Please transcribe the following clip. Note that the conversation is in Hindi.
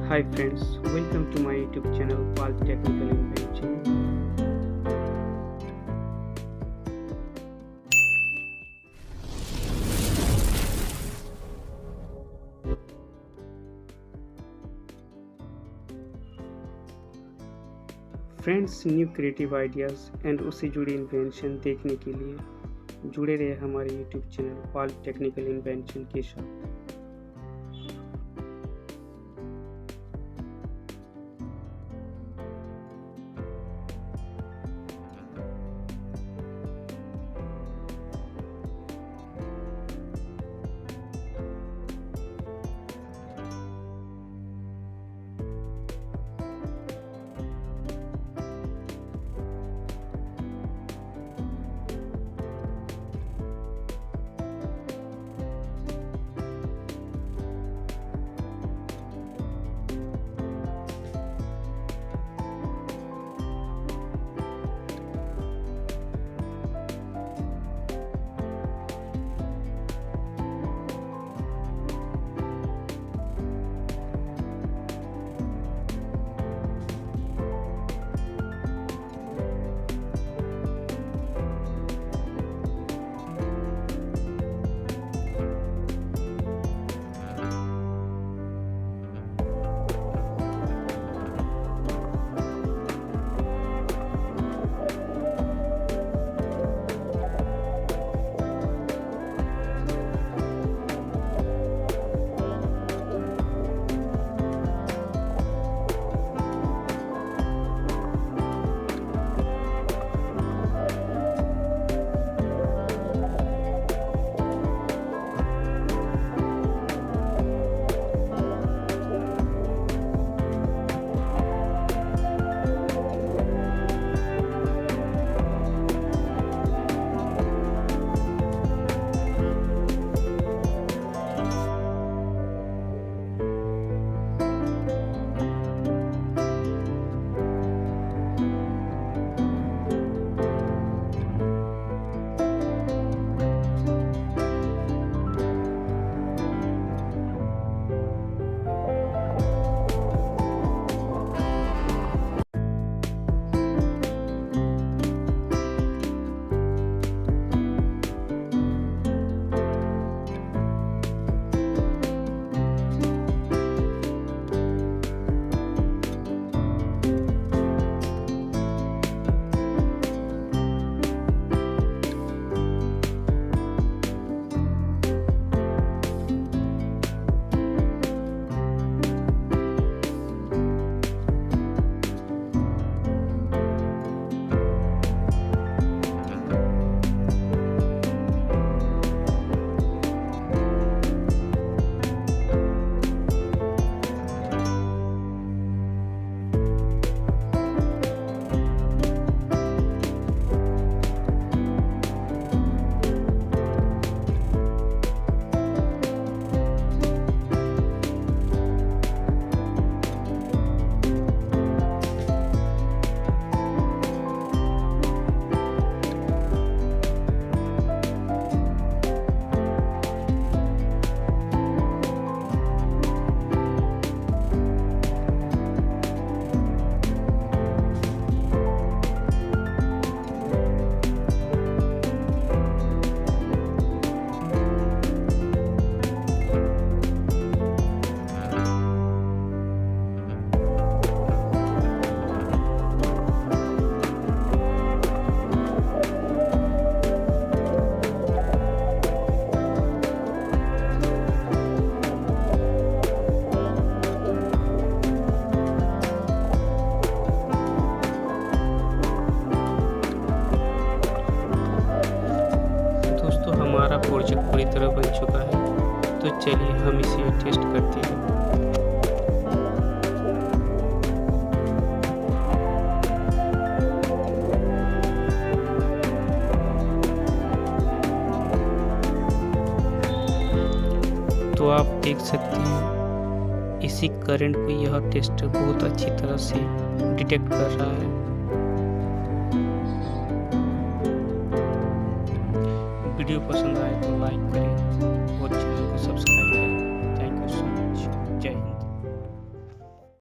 Hi friends, welcome to my YouTube channel called Technical Invention. Friends, new creative ideas and उससे जुड़ी इन्वेंशन देखने के लिए जुड़े रहे हमारे YouTube channel called technical invention के साथ। हमारा प्रोजेक्ट पूरी तरह बन चुका है, तो चलिए हम इसे टेस्ट करते हैं। तो आप देख सकते हैं इसी करंट को यह टेस्टर बहुत अच्छी तरह से डिटेक्ट कर रहा है। वीडियो पसंद आए तो लाइक करें।